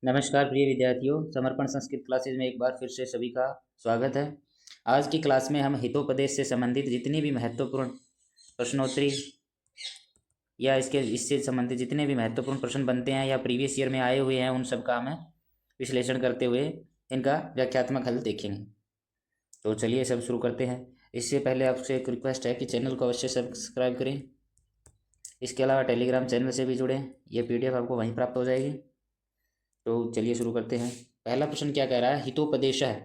नमस्कार प्रिय विद्यार्थियों, समर्पण संस्कृत क्लासेज में एक बार फिर से सभी का स्वागत है। आज की क्लास में हम हितोपदेश से संबंधित जितनी भी महत्वपूर्ण प्रश्नोत्तरी या इससे संबंधित जितने भी महत्वपूर्ण प्रश्न बनते हैं या प्रीवियस ईयर में आए हुए हैं, उन सब का हमें विश्लेषण करते हुए इनका व्याख्यात्मक हल देखेंगे। तो चलिए सब शुरू करते हैं। इससे पहले आपसे एक रिक्वेस्ट है कि चैनल को अवश्य सब्सक्राइब करें। इसके अलावा टेलीग्राम चैनल से भी जुड़ें, यह PDF आपको वहीं प्राप्त हो जाएगी। तो चलिए शुरू करते हैं। पहला प्रश्न क्या कह रहा है? हितोपदेशः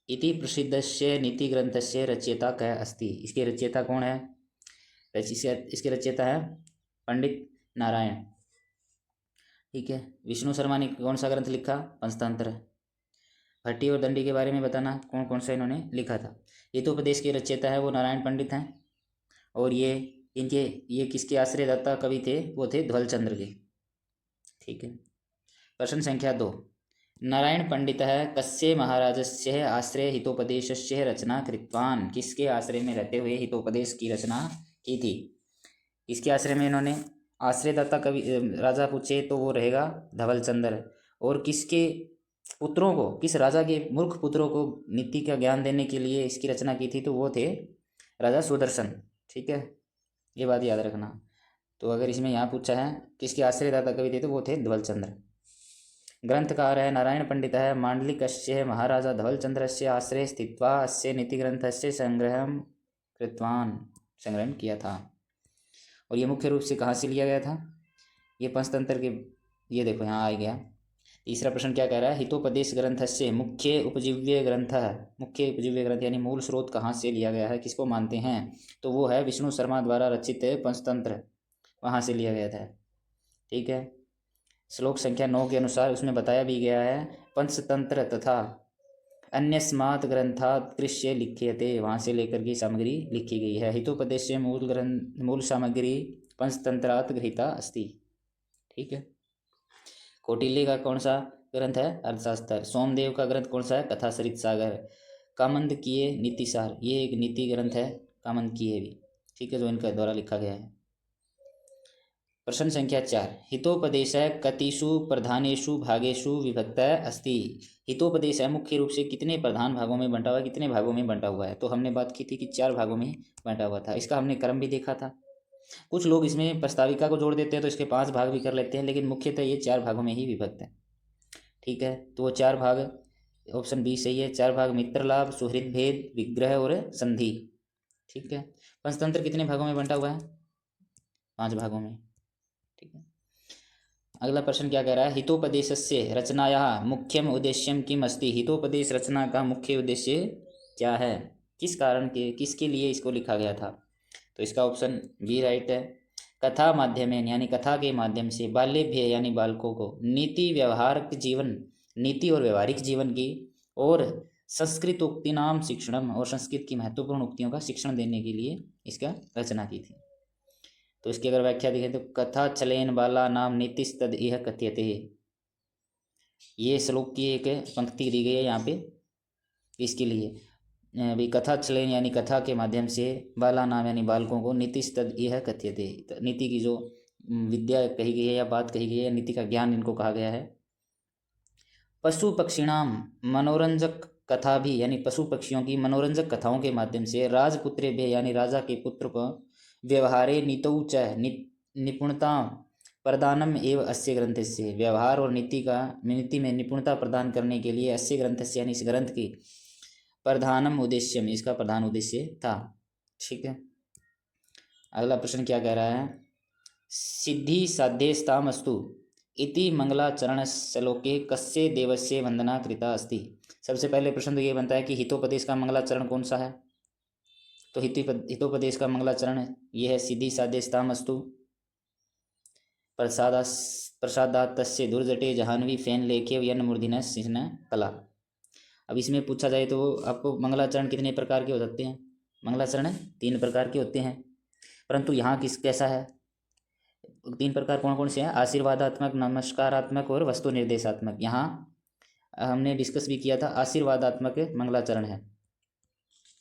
इति प्रसिद्धस्य नीतिग्रंथस्य रचयिता कः अस्ति। इसके रचयिता कौन है? इसके रचयिता है पंडित नारायण। ठीक है। विष्णु शर्मा ने कौन सा ग्रंथ लिखा? पंचतंत्र। भट्टी और दंडी के बारे में बताना कौन कौन सा इन्होंने लिखा था। हितोपदेश के रचयिता है वो नारायण पंडित हैं, और ये किसके आश्रयदाता कवि थे? वो थे ध्वलचंद्र के। ठीक है। प्रश्न संख्या 2। नारायण पंडितः कस्य महाराजस्य आश्रय हितोपदेशस्य रचना कृतवान। किसके आश्रय में रहते हुए हितोपदेश की रचना की थी? किसके आश्रय में इन्होंने? आश्रयदाता कवि राजा पूछे तो वो रहेगा धवलचंद्र। और किसके पुत्रों को, किस राजा के मूर्ख पुत्रों को नीति का ज्ञान देने के लिए इसकी रचना की थी? तो वो थे राजा सुदर्शन। ठीक है, ये बात याद रखना। तो अगर इसमें यहाँ पूछा है किसके आश्रयदाता कवि थे, तो वो थे ध्वलचंद्र। ग्रंथकार है नारायण पंडितः मांडलिकस्य महाराजा धवलचंद्रस्य आश्रये स्थित्वा अस्य नीतिग्रंथस्य संग्रहं कृतवान। संग्रहण किया था। और ये मुख्य रूप से कहाँ से लिया गया था? ये पंचतंत्र के, ये देखो यहाँ आ गया। तीसरा प्रश्न क्या कह रहा है? हितोपदेश ग्रंथस्य मुख्य उपजीव्य ग्रंथ। मुख्य उपजीव्य ग्रंथ यानी मूल स्रोत कहाँ से लिया गया है, किसको मानते हैं? तो वो है विष्णु शर्मा द्वारा रचित पंचतंत्र, वहाँ से लिया गया था। ठीक है। श्लोक संख्या 9 के अनुसार उसमें बताया भी गया है पंचतंत्र तथा अन्यस्मात् ग्रंथात् कृष्य लिख्यते, वहाँ से लेकर की सामग्री लिखी गई है। हितोपदेश से मूल सामग्री पंचतंत्रात् गृहीता अस्ति। ठीक है। कौटिल्य का कौन सा ग्रंथ है? अर्थशास्त्र। सोमदेव का ग्रंथ कौन सा है? कथासरित सागर। कामंदकीय नीतिसार, ये एक नीति ग्रंथ है, कामंदकीय भी। ठीक है, जो इनका द्वारा लिखा गया है। प्रश्न संख्या 4। हितोपदेश कतिषु प्रधानेषु भागेषु विभक्त अस्ति। हितोपदेश है मुख्य रूप से कितने प्रधान भागों में बंटा हुआ है, कितने भागों में बंटा हुआ है? तो हमने बात की थी कि 4 भागों में बंटा हुआ था। इसका हमने क्रम भी देखा था। कुछ लोग इसमें प्रस्ताविका को जोड़ देते हैं तो इसके 5 भाग भी कर लेते हैं, लेकिन मुख्यतः ये 4 भागों में ही विभक्त है। ठीक है, तो वो 4 भाग, ऑप्शन बी सही है। 4 भाग मित्र लाभ, सुहृद भेद, विग्रह और संधि। ठीक है। पंचतंत्र कितने भागों में बंटा हुआ है? 5 भागों में। ठीक है। अगला प्रश्न क्या कह रहा है? हितोपदेशस्य रचनायाः मुख्यम उद्देश्यम किम अस्ति। हितोपदेश रचना का मुख्य उद्देश्य क्या है? किस कारण के, किसके लिए इसको लिखा गया था? तो इसका ऑप्शन बी राइट है। कथा माध्यमेन यानी कथा के माध्यम से बाल्यभ्य यानी बालकों को नीति व्यवहारिक जीवन, नीति और व्यवहारिक जीवन की, और संस्कृत उक्ति नाम शिक्षणम, और संस्कृत की महत्वपूर्ण उक्तियों का शिक्षण देने के लिए इसका रचना की थी। तो इसकी अगर व्याख्या देखें तो कथा चलेन बाला नाम नीतिस्तद इह कथ्यते। ये श्लोक की एक पंक्ति दी गई है यहाँ पे इसके लिए। भी कथा चलेन यानी कथा के माध्यम से, बाला नाम यानी बालकों को, नीतिस्तद इह कथ्यते, नीति की जो विद्या कही गई है या बात कही गई है, नीति का ज्ञान इनको कहा गया है। पशु पक्षिणाम मनोरंजक कथा भी यानी पशु पक्षियों की मनोरंजक कथाओं के माध्यम से, राजपुत्रे भी यानी राजा के पुत्र को, व्यवहारे नीतौ च निपुणता प्रदानम एव अस्य ग्रंथस्य, व्यवहार और नीति में निपुणता प्रदान करने के लिए अस्य ग्रंथस्य यानी इस ग्रंथ की प्रधानम उद्देश्यम, इसका प्रधान उद्देश्य था। ठीक है। अगला प्रश्न क्या कह रहा है? सिद्धि साध्यस्तामस्तु इति मंगलाचरण श्लोके कस्य देवस्य वंदना कृता अस्ति। सबसे पहले प्रश्न तो ये बनता है कि हितोपदेश का मंगलाचरण कौन सा है? तो हितोपदेश का मंगलाचरण ये है सिद्धि साध्यस्तामस्तु प्रसादातस्य दुर्जटे जहान्वी फेन लेखे यन मूर्धिन सिंह कला। अब इसमें पूछा जाए तो आपको मंगलाचरण कितने प्रकार के हो सकते हैं? मंगलाचरण 3 प्रकार के होते हैं, परंतु यहाँ कैसा है? 3 प्रकार कौन कौन से हैं? आशीर्वादात्मक, नमस्कारात्मक और वस्तु निर्देशात्मक। यहाँ हमने डिस्कस भी किया था, आशीर्वादात्मक मंगलाचरण है।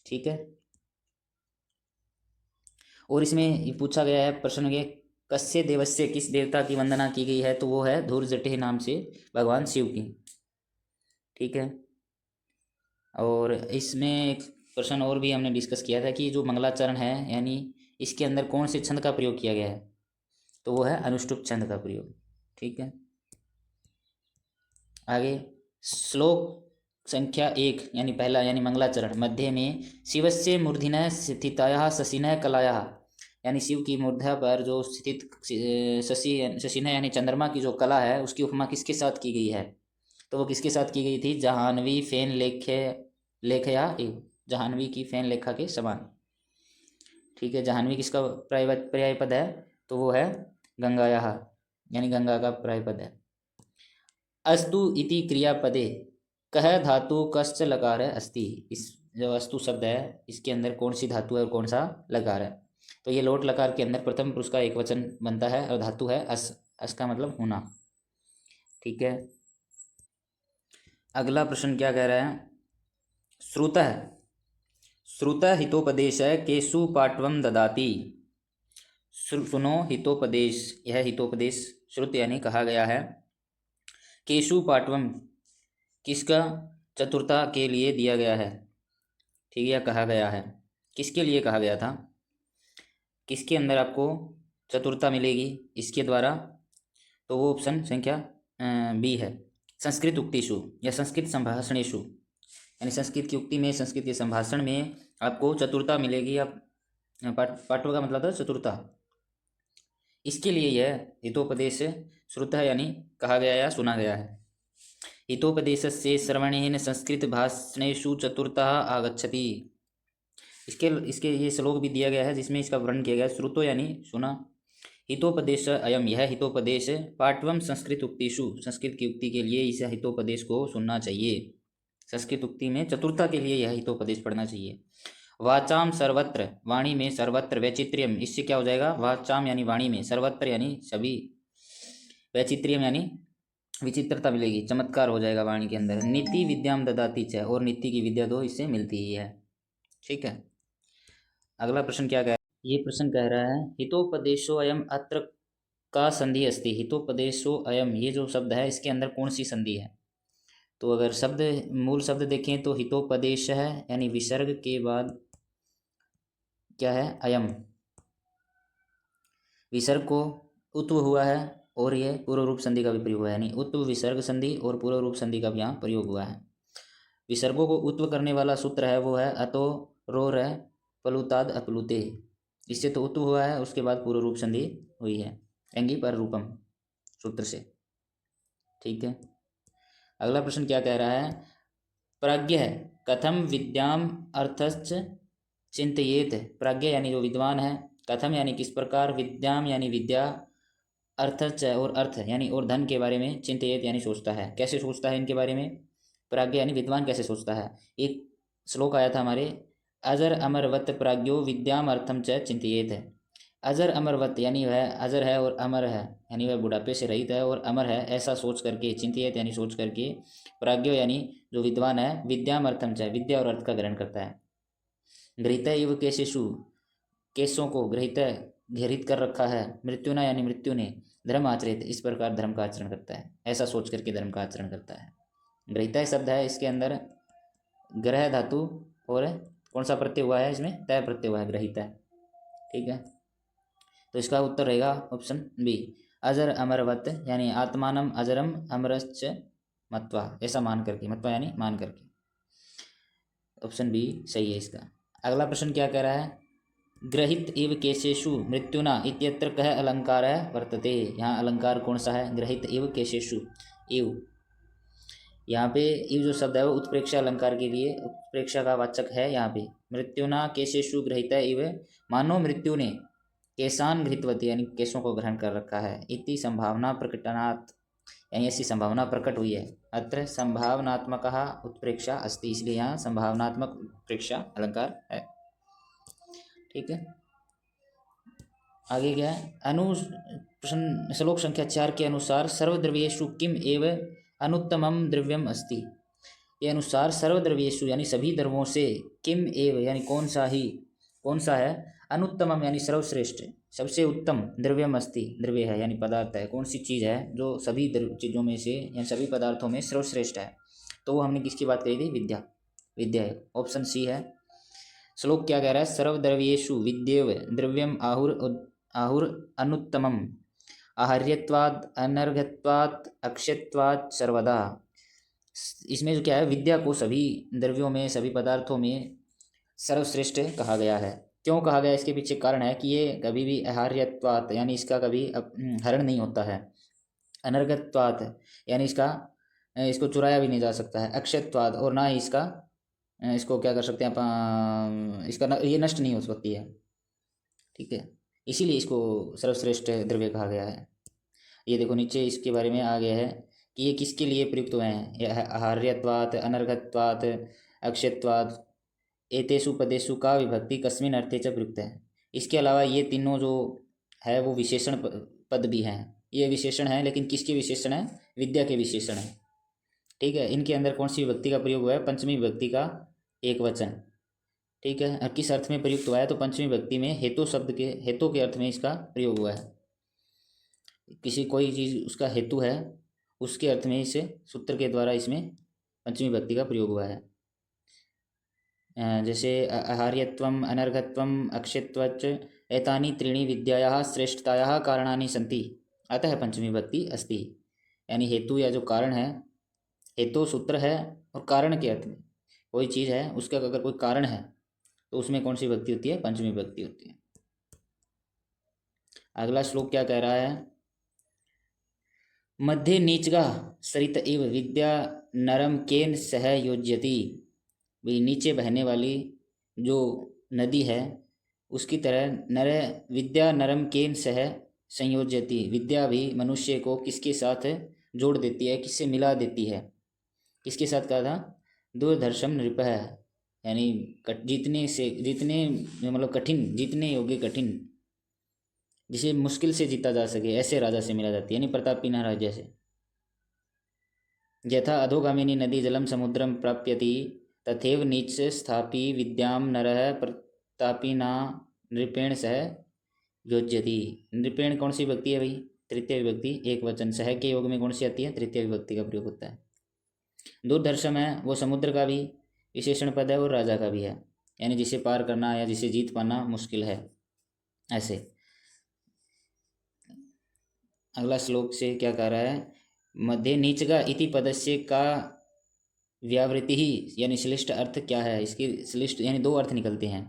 ठीक है। और इसमें पूछा गया है प्रश्न ये कस्य देवस्य, किस देवता की वंदना की गई है, तो वो है धूर्जटिः नाम से भगवान शिव की। ठीक है। और इसमें एक प्रश्न और भी हमने डिस्कस किया था कि जो मंगलाचरण है यानी इसके अंदर कौन से छंद का प्रयोग किया गया है, तो वो है अनुष्टुप छंद का प्रयोग। ठीक है। आगे श्लोक संख्या 1 यानी पहला यानी मंगलाचरण। मध्य में शिवस्य मूर्धन्यः स्थितायाः शशिनः कलायाः, यानी शिव की मूर्धा पर जो स्थित शशिनः यानी चंद्रमा की जो कला है उसकी उपमा किसके साथ की गई है, तो वो किसके साथ की गई थी, जाह्नवी फेन लेखया एव, जाह्नवी की फेन लेखा के समान। ठीक है। जाह्नवी किसका पर्याय पद है, तो वो है गंगायाः, यानी गंगा का पर्याय पद है। अस्तु इति क्रियापदे कह धातु कश्च लकार अस्ति, इस जो अस्तु शब्द है इसके अंदर कौन सी धातु है और कौन सा लकार है, तो ये लोट लकार के अंदर प्रथम पुरुष का एक वचन बनता है और धातु है अस, अस का मतलब होना। ठीक है। अगला प्रश्न क्या कह रहा है, श्रुतः श्रुतः हितोपदेश केषु पाट्वं ददाति। सुनो हितोपदेश, यह हितोपदेश श्रुत यानी कहा गया है, केशु पाट्वम किसका चतुरता के लिए दिया गया है। ठीक है, कहा गया है, किसके लिए कहा गया था, किसके अंदर आपको चतुरता मिलेगी इसके द्वारा, तो वो ऑप्शन संख्या बी है, संस्कृत उक्तिषु या संस्कृत संभाषणेषु, यानी संस्कृत की उक्ति में, संस्कृत के संभाषण में आपको चतुरता मिलेगी। आप पाठव का मतलब था चतुरता, इसके लिए यह हितोपदेश श्रुत है यानी कहा गया या सुना गया है। हितोपदेश से श्रवणेन संस्कृत भाषणेषु चतुरता आगच्छति। इसके ये श्लोक भी दिया गया है जिसमें इसका वर्णन किया गया है, श्रुतो यानी सुना, हितोपदेश अयम यह हितोपदेश, पाठवम संस्कृत उक्तिषु संस्कृत की उक्ति के लिए इस हितोपदेश को सुनना चाहिए, संस्कृत उक्ति में चतुरता के लिए यह हितोपदेश पढ़ना चाहिए। वाचाम सर्वत्र, वाणी में सर्वत्र, वैचित्र्यम, इससे क्या हो जाएगा, वाचाम यानी वाणी में, सर्वत्र यानी सभी, वैचित्र्यम यानी विचित्रता मिलेगी, चमत्कार हो जाएगा वाणी के अंदर। नीति विद्याम ददाति च, और नीति की विद्या तो इससे मिलती ही है। ठीक है। अगला प्रश्न क्या कह रहा है, ये प्रश्न कह रहा है हितोपदेशो अयम अत्र का संधि अस्ति। हितोपदेशो अयम, ये जो शब्द है इसके अंदर कौन सी संधि है, तो अगर शब्द मूल शब्द देखें तो हितोपदेश है यानी विसर्ग के बाद क्या है, अयम, विसर्ग को उत्व हुआ है और ये पूर्व रूप संधि का भी प्रयोग हुआ है, यानी उत्व विसर्ग संधि और पूर्व रूप संधि का भी यहाँ प्रयोग हुआ है। विसर्गों को उत्व करने वाला सूत्र है वो है अतो रो रह पलुताद अपलुते, इससे तो उत्व हुआ है, उसके बाद पूर्व रूप संधि हुई है एंगी पर रूपम सूत्र से। ठीक है। अगला प्रश्न क्या कह रहा है, प्राज्ञ कथम विद्याम अर्थश्च चिंतयेत। प्राज्ञ यानी जो विद्वान है, कथम यानी किस प्रकार, विद्याम यानी विद्या, अर्थश्च और अर्थ यानी और धन के बारे में, चिंतयेत यानी सोचता है, कैसे सोचता है इनके बारे में, प्राज्ञ यानी विद्वान कैसे सोचता है। एक श्लोक आया था हमारे, अजर अमरवत प्राज्ञो विद्याम अर्थम च चिंतयेत है। अजर अमरवत यानी वह अजर है और अमर है, यानी वह बुढ़ापे से रहित है और अमर है, ऐसा सोच करके, चिंतित यानी सोच करके, प्राज्ञो यानी जो विद्वान है, विद्याम अर्थम चाहे विद्या और अर्थ का ग्रहण करता है। गृहीत इव केशेषु, केशों को गृहीत घेरित कर रखा है, मृत्युना यानी मृत्यु ने, धर्म आचरित इस प्रकार धर्म का आचरण करता है, ऐसा सोच करके धर्म का आचरण करता है। गृहीत शब्द है, इसके अंदर ग्रह धातु और कौन सा प्रत्यय हुआ है, इसमें तय प्रत्यय हुआ है, गृहीत है। ठीक है, तो इसका उत्तर रहेगा ऑप्शन बी, अजर अमरवत यानी आत्मानम अजरम अमरश्च मत्वा, ऐसा मान करके, मत्वा यानी मान करके, ऑप्शन बी सही है इसका। अगला प्रश्न क्या कह रहा है, ग्रहित इव केशेषु मृत्युना इत्यत्र कह अलंकार वर्तते। यहाँ अलंकार कौन सा है, ग्रहित इव केशेषु, इव, यहाँ पे इव जो शब्द है वो उत्प्रेक्षा अलंकार के लिए उत्प्रेक्षा का वाचक है। यहाँ पे मृत्युना केशेषु ग्रहित इव, मानो मृत्यु ने केशान घृतवती यानी केशों को ग्रहण कर रखा है, इति संभावना प्रकटनात्, यानी ऐसी संभावना प्रकट हुई है। अत्र संभावनात्मक उत्प्रेक्षा अस्ति, इसलिए यहाँ संभावनात्मक उत्प्रेक्षा अलंकार है। ठीक है, आगे क्या है, प्रश्न श्लोक संख्या 4 के अनुसार सर्वद्रव्येषु किम एव अनुत्तमम द्रव्यम अस्ति। ये अनुसार सर्वद्रव्येषु यानी सभी द्रव्यों से, किम एव यानी कौन सा है, अनुत्तमम यानी सर्वश्रेष्ठ, सबसे उत्तम द्रव्यम अस्ति, द्रव्य है यानी पदार्थ है, कौन सी चीज़ है जो सभी चीज़ों में से या सभी पदार्थों में सर्वश्रेष्ठ है, तो वो हमने किसकी बात कही थी, विद्या, विद्या है, ऑप्शन सी है। श्लोक क्या कह रहा है, सर्वद्रव्येषु विद्येव द्रव्यम आहुर अनुत्तमम आहार्यत्वाद अनर्घत्वात् अक्षयत्वात् सर्वदा। इसमें जो क्या है, विद्या को सभी द्रव्यों में सभी पदार्थों में सर्वश्रेष्ठ कहा गया है। क्यों कहा गया, इसके पीछे कारण है कि ये कभी भी आहार्यत्वात् यानी इसका कभी हरण नहीं होता है, अनर्घत्वात् यानी इसको चुराया भी नहीं जा सकता है, अक्षयत्वात् और ना ही इसको क्या कर सकते हैं आप, ये नष्ट नहीं हो सकती है, ठीक है, इसीलिए इसको सर्वश्रेष्ठ द्रव्य कहा गया है। ये देखो नीचे इसके बारे में आ गया है कि ये किसके लिए प्रयुक्त हुए हैं, यह आहार्यत्वात् अनर्घत्वात् अक्षयत्वात् एतेषु पदेषु का विभक्ति कस्मिन् अर्थे च प्रयुक्त है। इसके अलावा ये तीनों जो है वो विशेषण पद भी हैं, ये विशेषण है, लेकिन किसके विशेषण है, विद्या के विशेषण है, ठीक है। इनके अंदर कौन सी विभक्ति का प्रयोग हुआ है, पंचमी विभक्ति का एक वचन, ठीक है। और किस अर्थ में प्रयुक्त हुआ है, तो पंचमी विभक्ति में हेतु शब्द के, हेतु के अर्थ में इसका प्रयोग हुआ है। किसी कोई चीज़ उसका हेतु है, उसके अर्थ में इसे सूत्र के द्वारा इसमें पंचमी विभक्ति का प्रयोग हुआ है। जैसे आहार्यत्वम अनर्घत्वम अक्षयत्वच एतानि त्रीणि विद्यायाः श्रेष्ठतायाः कारणानि सन्ति, अतः पंचमी विभक्ति अस्ति। यानी हेतु या जो कारण है, हेतु सूत्र है और कारण के अर्थ में कोई चीज़ है, उसका अगर कोई कारण है तो उसमें कौन सी विभक्ति होती है, पंचमी विभक्ति होती है। अगला श्लोक क्या कह रहा है, मध्ये नीचगा सरित इव विद्या नरम केन सह योज्यति, भी नीचे बहने वाली जो नदी है उसकी तरह नर विद्या नरम केन सह संयोज्यति, विद्या भी मनुष्य को किसके साथ जोड़ देती है, किससे मिला देती है, किसके साथ कहा था, दूरदर्शन नृप है, यानी जितने मतलब कठिन, जीतने योग्य कठिन, जिसे मुश्किल से जीता जा सके ऐसे राजा से मिला जाती है, यानी प्रतापी महाराज जैसे। यथा अधोगामिनी नदी जलम समुद्रम प्राप्यति तथैव नीच स्थापी विद्याम नरः प्रतापिना नृपेण सह योज्यति। नृपेण कौन सी विभक्ति है भाई, तृतीय विभक्ति एक वचन, सह के योग में कौन सी आती है, तृतीय विभक्ति का प्रयोग होता है। दूरदर्शम है वो समुद्र का भी विशेषण पद है और राजा का भी है, यानी जिसे पार करना या जिसे जीत पाना मुश्किल है, ऐसे। अगला श्लोक से क्या कह रहा है, मध्ये नीचगा इति पदस्य का व्यावृत्ति ही यानी श्लिष्ट अर्थ क्या है, इसकी श्लिष्ट यानी दो अर्थ निकलते हैं,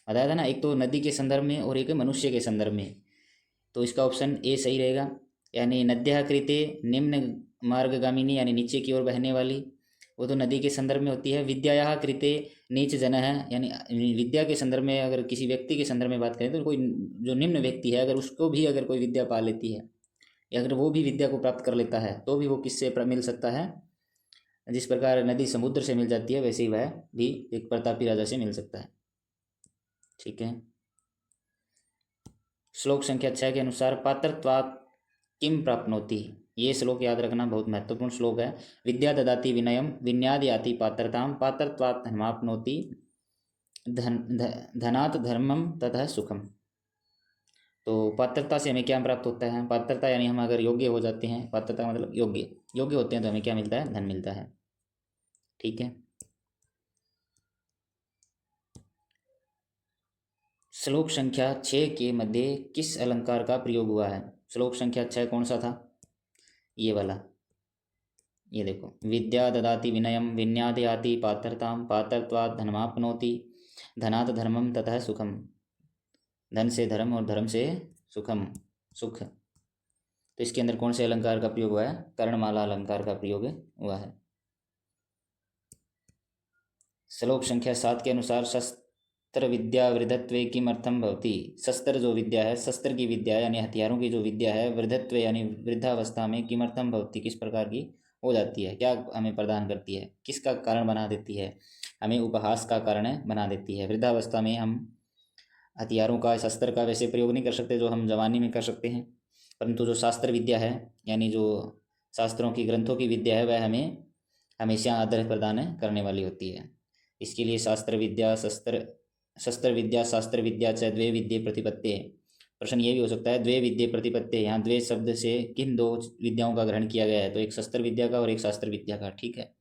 बताया था ना, एक तो नदी के संदर्भ में और एक मनुष्य के संदर्भ में, तो इसका ऑप्शन ए सही रहेगा। यानी नद्या कृते निम्न मार्गगामिनी यानी नीचे की ओर बहने वाली, वो तो नदी के संदर्भ में होती है। विद्याया कृते नीच जन है, यानी विद्या के संदर्भ में अगर किसी व्यक्ति के संदर्भ में बात करें तो कोई जो निम्न व्यक्ति है, अगर उसको भी अगर कोई विद्या पा लेती है या अगर वो भी विद्या को प्राप्त कर लेता है तो भी वो किससे मिल सकता है, जिस प्रकार नदी समुद्र से मिल जाती है वैसे ही वह भी एक प्रतापी राजा से मिल सकता है, ठीक है। श्लोक संख्या 6 के अनुसार पात्रत्वात् किम प्राप्नोति, ये श्लोक याद रखना बहुत महत्वपूर्ण श्लोक है। विद्या ददाति विनयम विन्याद याति पात्रताम पात्रत्वात् धर्माप्नोति धनात् धर्मम ततः सुखम। तो पात्रता से हमें क्या प्राप्त होता है, पात्रता यानी हम अगर योग्य हो जाते हैं, पात्रता का मतलब योग्य होते हैं तो हमें क्या मिलता है, धन मिलता है, ठीक है। श्लोक संख्या 6 के मध्य किस अलंकार का प्रयोग हुआ है, श्लोक संख्या 6 कौन सा था, ये वाला, ये देखो, विद्या ददाति विनयम विन्यादयाति पात्रताम पात्रत्वात् धर्माप्नोति धनात् धर्मम ततः सुखम, धन से धर्म और धर्म से सुख। तो इसके अंदर कौन से अलंकार का प्रयोग हुआ है, कर्णमाला अलंकार का प्रयोग हुआ है। श्लोक संख्या 7 के अनुसार शस्त्र विद्या वृद्धत्वे किमर्थम भवति, शस्त्र जो विद्या है, शस्त्र की विद्या यानी हथियारों की जो विद्या है, वृद्धत्व यानी वृद्धावस्था में किमर्थम भवति किस प्रकार की हो जाती है, क्या हमें प्रदान करती है, किसका कारण बना देती है, हमें उपहास का कारण बना देती है। वृद्धावस्था में हम हथियारों का, शस्त्र का वैसे प्रयोग नहीं कर सकते जो हम जवानी में कर सकते हैं, परंतु जो शास्त्र विद्या है यानी जो शास्त्रों की ग्रंथों की विद्या है वह हमें हमेशा आदर प्रदान करने वाली होती है। इसके लिए शास्त्र विद्या शस्त्र शस्त्र विद्या शास्त्र विद्या च द्वे विद्ये प्रतिपत्ते। प्रश्न ये भी हो सकता है द्वे विद्ये प्रतिपत्ते, यहाँ द्वे शब्द से किन दो विद्याओं का ग्रहण किया गया है, तो एक शस्त्र विद्या का और एक शास्त्र विद्या का। ठीक है।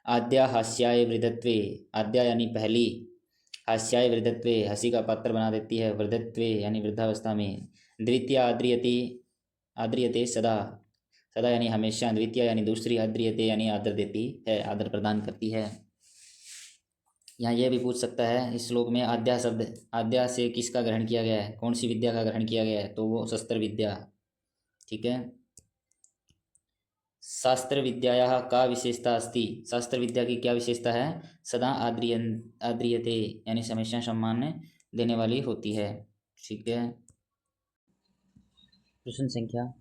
आद्या हास्याय वृद्धत्वे, आद्या यानी पहली, हास्याय वृद्धत्वे हंसी का पात्र बना देती है, वृद्धत्वे यानी वृद्धावस्था में। द्वितीय आद्रियते, आद्रियते सदा, सदा यानी हमेशा, द्वितीय यानी दूसरी, आद्रियते यानी आदर देती है, आदर प्रदान करती है। यहाँ यह भी पूछ सकता है इस श्लोक में आद्या शब्द, आद्या से किसका ग्रहण किया गया है, कौन सी विद्या का ग्रहण किया गया है, तो वो शस्त्र विद्या। ठीक है। शास्त्र विद्यायाः का विशेषता अस्ति, शास्त्र विद्या की क्या विशेषता है, सदा आद्रियते यानी हमेशा सम्मान देने वाली होती है। ठीक है। प्रश्न संख्या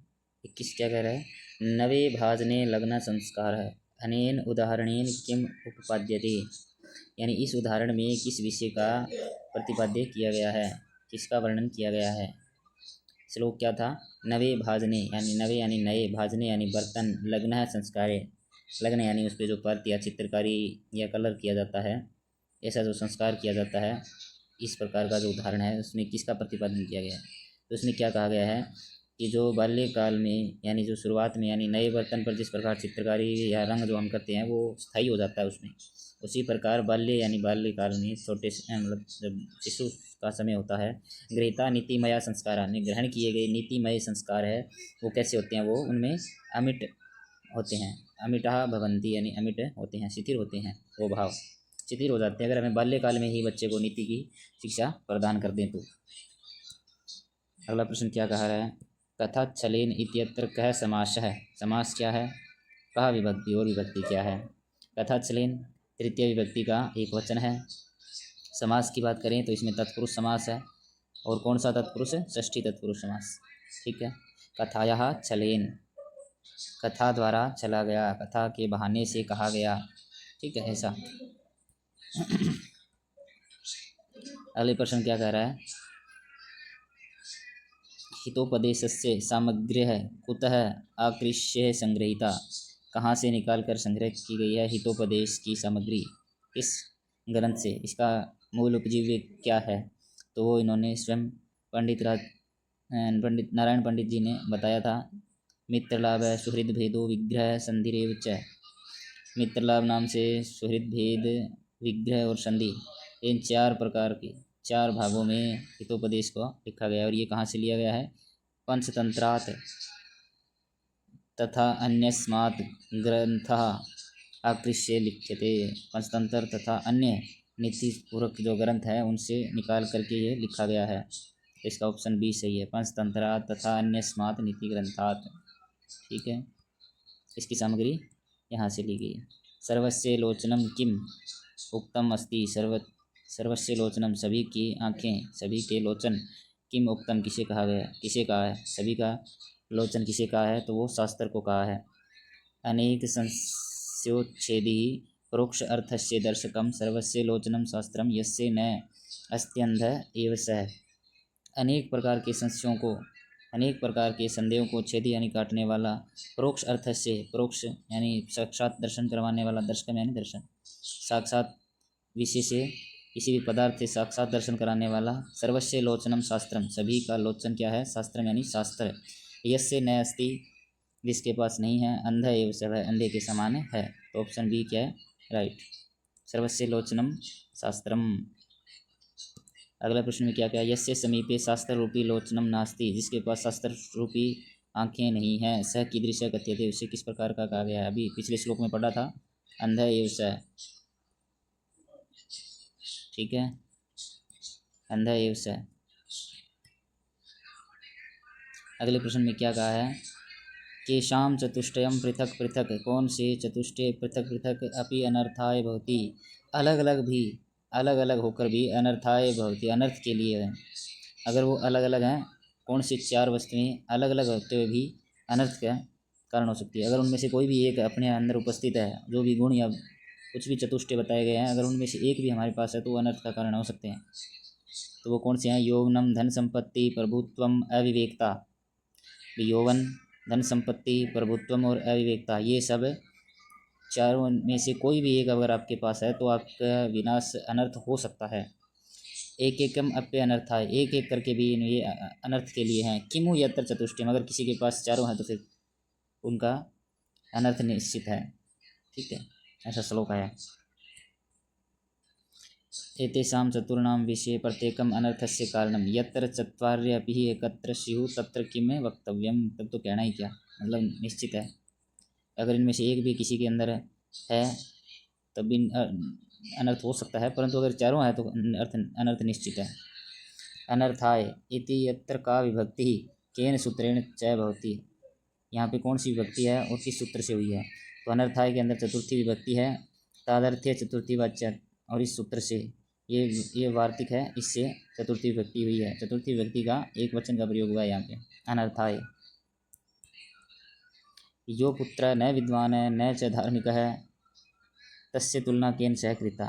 21 क्या कह रहा है, नवे भाजने लग्न संस्कार है, अनेन उदाहरणेन किम उपपाद्यते, यानी इस उदाहरण में किस विषय का प्रतिपाद्य किया गया है, किसका वर्णन किया गया है। श्लोक क्या था, नवे भाजने यानी नवे यानी नए, भाजने यानी बर्तन, लग्न है संस्कारे, लग्न यानी उस पर जो पर्त या चित्रकारी या कलर किया जाता है, ऐसा जो संस्कार किया जाता है, इस प्रकार का जो उदाहरण है उसमें किसका प्रतिपादन किया गया है। तो उसमें क्या कहा गया है कि जो बाल्यकाल में यानी जो शुरुआत में यानी नए बर्तन पर जिस प्रकार चित्रकारी या रंग जो हम करते हैं वो स्थायी हो जाता है उसमें, उसी प्रकार बाल्य यानी बाल्यकाल में छोटे मतलब जब शिशु का समय होता है, गृहीता नीतिमया संस्कार, ग्रहण किए गए नीतिमय संस्कार है वो कैसे होते हैं, वो उनमें अमिट होते हैं, अमिटा भवंती यानी अमिट होते हैं, शिथिल होते हैं, वो भाव शिथिल हो जाते हैं अगर हमें बाल्यकाल में ही बच्चे को नीति की शिक्षा प्रदान कर दें तो। अगला प्रश्न क्या कहा रहा है, कथा छलेन इत्यत्र कह समास है, समास क्या है, कहा विभक्ति और विभक्ति क्या है। कथा छलेन तृतीय विभक्ति का एक वचन है। समास की बात करें तो इसमें तत्पुरुष समास है, और कौन सा तत्पुरुष है, षष्ठी तत्पुरुष समास। ठीक है। कथायाः छलेन, कथा द्वारा चला गया, कथा के बहाने से कहा गया। ठीक है, ऐसा। अगले प्रश्न क्या कह रहा है, हितोपदेशस्य सामग्र्यः कुतः आकृष्य संग्रहीता, कहाँ से निकाल कर संग्रह की गई है हितोपदेश की सामग्री, इस ग्रंथ से, इसका मूल उपजीव्य क्या है, तो वो इन्होंने स्वयं पंडित नारायण पंडित जी ने बताया था। मित्रलाभ सुहृद भेदो विग्रह संधिरेव च, मित्रलाभ नाम से सुहृद भेद विग्रह और संधि, इन चार प्रकार के चार भागों में हितोपदेश को लिखा गया, और ये कहाँ से लिया गया है, पंचतंत्रात् तथा अन्यस्मात् ग्रंथः आकृष्य लिख्यते, पंचतंत्र तथा अन्य नीति पूर्वक जो ग्रंथ है उनसे निकाल करके ये लिखा गया है। इसका ऑप्शन बी सही है, पंचतंत्रात् तथा अन्यस्मात् नीति ग्रंथात्। ठीक है, इसकी सामग्री यहाँ से ली गई। सर्वस्य लोचनम किम उक्तम अस्ति, सर्वस्य लोचनम सभी की आँखें, सभी के लोचन, किम उक्तम किसे कहा गया, किसे कहा है, सभी का लोचन किसे कहा है, तो वो शास्त्र को कहा है। अनेक संस्योच्छेदी परोक्ष अर्थस्य दर्शकम सर्वस्य लोचनम शास्त्रम यस्य न अस्त्यंध एव सह, अनेक प्रकार के संशयों को, अनेक प्रकार के संदेहों को छेदी यानी काटने वाला, परोक्ष अर्थ से, परोक्ष यानी साक्षात दर्शन करवाने वाला, दर्शकम यानी दर्शन, साक्षात विषय से किसी भी पदार्थ से साक्षात दर्शन कराने वाला, सर्वस्य लोचनम शास्त्रम सभी का लोचन क्या है, शास्त्रम यानी शास्त्र, यस्य न अस्ति जिसके पास नहीं है, अंध एव सह अंधे के समान है, तो ऑप्शन बी क्या है, राइट, सर्वस्य लोचनम शास्त्रम। अगला प्रश्न में क्या क्या, यस्य समीपे शास्त्र रूपी लोचनम नास्ति, जिसके पास शास्त्र रूपी आँखें नहीं हैं, सह कीदृश कथ्यते, उसे किस प्रकार का कहा गया है, अभी पिछले श्लोक में पढ़ा था, अंध एव सह। ठीक है, अंध एव सह। अगले प्रश्न में क्या कहा है, केशाम चतुष्टयम पृथक पृथक, कौन से चतुष्टय पृथक पृथक अपि अनर्थाय भवति, अलग अलग भी, अलग अलग होकर भी अनर्थाय भवति अनर्थ के लिए है, अगर वो अलग अलग हैं, कौन सी चार वस्तुएं अलग अलग होते हुए भी अनर्थ का कारण हो सकती है, अगर उनमें से कोई भी एक अपने अंदर उपस्थित है, जो भी गुण या कुछ भी चतुष्टय बताए गए हैं, अगर उनमें से एक भी हमारे पास है तो वो अनर्थ का कारण हो सकते हैं, तो वो कौन से हैं, यौवनम धन संपत्ति प्रभुत्वम अविवेकता, यौवन धन संपत्ति प्रभुत्वम और अविवेकता, ये सब चारों में से कोई भी एक अगर आपके पास है तो आपका विनाश अनर्थ हो सकता है। एक एकम अप्य अनर्था, एक एक करके भी ये अनर्थ के लिए हैं। किमु यत्र चतुष्टयम, अगर किसी के पास चारों हैं तो फिर उनका अनर्थ निश्चित है। ठीक है, ऐसा श्लोक आया। एतेषां चतुर्णां विषये प्रत्येकम् अनर्थस्य कारणं यत्र चत्वार्यपि एकत्र स्युः तत्र किम वक्तव्यम। तब तो कहना ही क्या, मतलब निश्चित है। अगर इनमें से एक भी किसी के अंदर है तब भी अनर्थ हो सकता है, परंतु अगर चारों है तो अनर्थ निश्चित है। अनर्थाय इति यत्र का विभक्ति केन सूत्रेण च भवति, यहाँ पे कौन सी विभक्ति है और किस सूत्र से हुई है। तो अनर्थाय के अंदर चतुर्थी विभक्ति है, तादर्थ्य चतुर्थी वाच्य, और इस सूत्र से ये वार्तिक है, इससे चतुर्थी विभक्ति हुई है। चतुर्थी विभक्ति का एक वचन का प्रयोग हुआ है यहाँ पे, अनर्थाय। यो पुत्र न विद्वान है न च धार्मिक है तस्य तुलना केन सह कृता,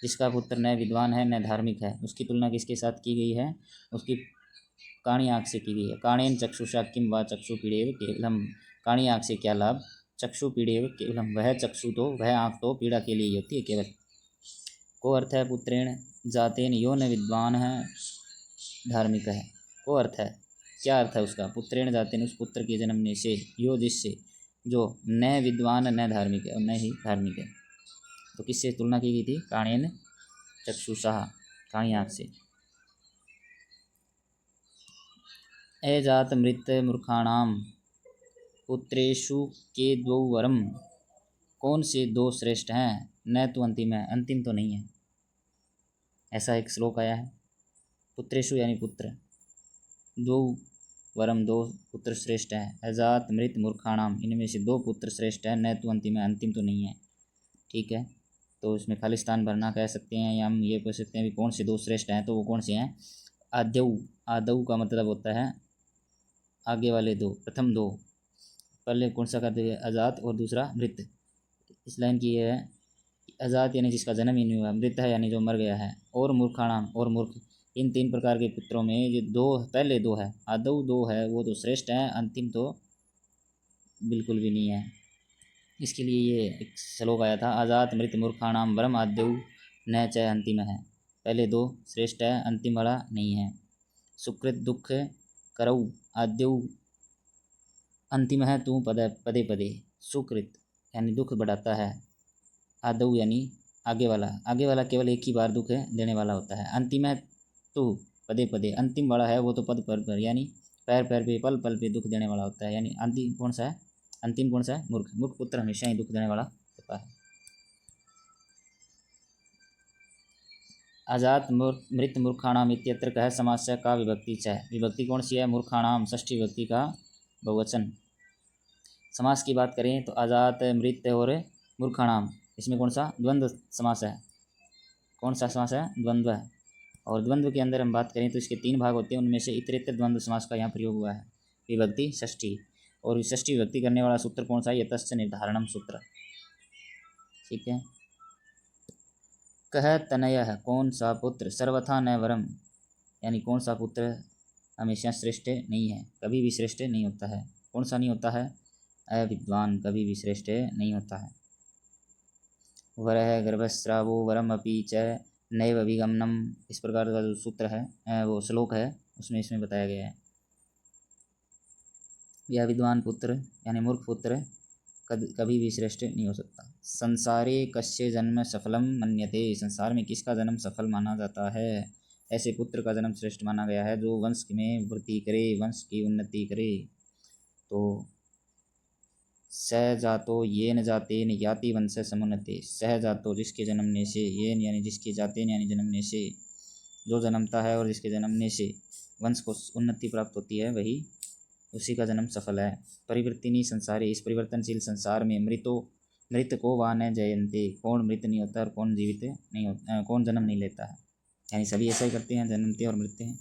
जिसका पुत्र न विद्वान है न धार्मिक है उसकी तुलना किसके साथ की गई है, उसकी काणी आँख से की गई है। काणेन चक्षुषा किम वा चक्षु पीड़ेव केवलम, काणी आँख से क्या लाभ, चक्षु पीड़ेव केवलम, वह चक्षु तो वह आँख तो पीड़ा के लिए ही होती है केवल। को अर्थ है पुत्रेण जातेन यो न विद्वान है धार्मिक है। को अर्थ है, क्या अर्थ है उसका, पुत्रेण जातेन उस पुत्र के जन्मने से, यो जिससे, जो न विद्वान न धार्मिक है और न ही धार्मिक है। तो किससे तुलना की गई थी, काणेन चक्षुषा, काणी आँख से। अजात मृत मूर्खाणाम पुत्रेषु के द्वौ वरम, कौन से दो श्रेष्ठ हैं, न तो अंतिम है, अंतिम तो नहीं है। ऐसा एक श्लोक आया है। पुत्रेषु यानी पुत्र, दो वरम दो पुत्र श्रेष्ठ हैं, अजात मृत मूर्खाणाम इनमें से दो पुत्र श्रेष्ठ हैं, न तो अंतिम है, अंतिम तो नहीं है। ठीक है, तो इसमें खालिस्तान भरना कह सकते हैं, या हम ये कह सकते हैं भी कौन से दो श्रेष्ठ हैं, तो वो कौन से हैं। आद्यऊ, आदऊ का मतलब होता है आगे वाले दो, प्रथम दो। पहले कौन सा करते हैं, अजात, और दूसरा मृत। इस लाइन की है, अजात यानी जिसका जन्म ही नहीं हुआ, मृत है यानी जो मर गया है, और मूर्खाणाम और मूर्ख। इन तीन प्रकार के पुत्रों में ये दो, पहले दो है, आदऊ दो है, वो तो श्रेष्ठ हैं, अंतिम तो बिल्कुल भी नहीं है। इसके लिए ये एक श्लोक आया था, आजात मृत मूर्खाणाम वरम आद्यऊ न च अंतिम है। पहले दो श्रेष्ठ है, अंतिम वाला नहीं है। सुकृत दुख करऊ आद्यऊ, अंतिम है तू पदे पदे पदे। सुकृत यानी दुख बढ़ाता है, आदऊ यानी आगे वाला केवल एक ही बार दुख देने वाला होता है। अंतिम है तू पदे पदे, अंतिम वाला है वो तो पद पर यानी पैर पैर पे पल पल पे दुख देने वाला होता है। यानी अंतिम कौन सा है, अंतिम कौन सा है, मूर्ख। मूर्ख पुत्र हमेशा ही दुख देने वाला होता है। अजात मृत मूर्खाणाम इत्यत्र कह समास्य का विभक्ति च, विभक्ति कौन सी है, मूर्खाणाम, षष्ठी विभक्ति का बहुवचन। समास की बात करें तो अजात मृत और मूर्खाणाम, इसमें कौन सा द्वंद्व समास है, कौन सा समास है, द्वंद्व है। और द्वंद्व के अंदर हम बात करें तो इसके तीन भाग होते हैं, उनमें से इतरेतर द्वंद्व समास का यहाँ प्रयोग हुआ है, विभक्ति षष्ठी। और षष्ठी विभक्ति करने वाला सूत्र कौन सा है, यतश्च निर्धारणम सूत्र। ठीक है, कह तनय, कौन सा पुत्र, सर्वथा न वरम, यानी कौन सा पुत्र हमेशा श्रेष्ठ नहीं है, कभी भी श्रेष्ठ नहीं होता है। कौन सा नहीं होता है, अविद्वान कभी भी श्रेष्ठ नहीं होता है। वरह गर्भस्रावो वरम अपि च नैव अभिगमनम, इस प्रकार का जो सूत्र है, वो श्लोक है, उसमें इसमें बताया गया है। यह विद्वान पुत्र यानी मूर्ख पुत्र कभी भी श्रेष्ठ नहीं हो सकता। संसारे कस्य जन्म सफलम मन्यते, संसार में किसका जन्म सफल माना जाता है, ऐसे पुत्र का जन्म श्रेष्ठ माना गया है जो वंश में वृद्धि करे, वंश की उन्नति करे। तो सहजातो येन जातेन याति वंश समुन्नते, सहजातो जिसके जन्मने से, येन यानी जिसके जातेन यानी जन्मने से, जो जन्मता है और जिसके जन्मने से वंश को उन्नति प्राप्त होती है, वही उसी का जन्म सफल है। परिवर्तिनी संसारे, इस परिवर्तनशील संसार में मृत को वा न जयन्ते, कौन मृत नहीं होता और कौन जीवित नहीं होता, कौन जन्म नहीं लेता है, यानी सभी ऐसा ही करते हैं, जन्मते और मृत्य हैं।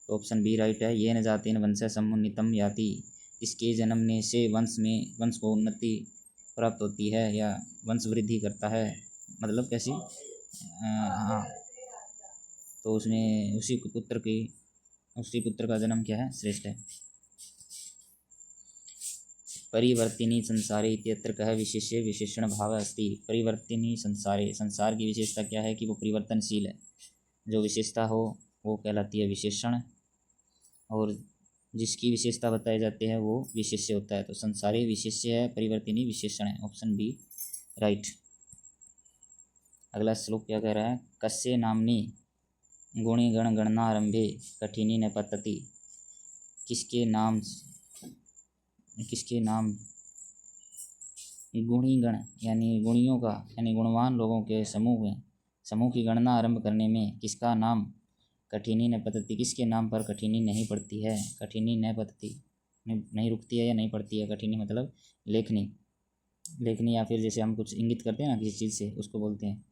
तो ऑप्शन बी राइट है, ये न जातेन वंश समुन्नतम याति, इसके जन्मने से वंश को उन्नति प्राप्त होती है या वंश वृद्धि करता है। मतलब कैसी, हाँ, तो उसमें उसी पुत्र का जन्म क्या है, श्रेष्ठ है। परिवर्तिनी संसारे इत्यत्र कह विशेष्य विशेषण भाव अस्ति, परिवर्तिनी संसारे, संसार की विशेषता क्या है कि वो परिवर्तनशील है। जो विशेषता हो वो कहलाती है विशेषण, और जिसकी विशेषता बताई जाती है वो विशेष्य होता है। तो संसारी विशेष्य है, परिवर्तिनी विशेषण है। Option B right. अगला श्लोक क्या कह रहा है? कस्य नामनी गुणी गण गणनारंभे कठिनी न पतति। किसके नाम गुणी गण यानी गुणियों का यानी गुणवान लोगों के समूह की गणना आरंभ करने में किसका नाम कठिनी न पतति, किसके नाम पर कठिनी नहीं पड़ती है? कठिनी न पतति नहीं रुकती है या नहीं पड़ती है। कठिनी मतलब लेखनी या फिर जैसे हम कुछ इंगित करते हैं ना किसी चीज़ से, उसको बोलते हैं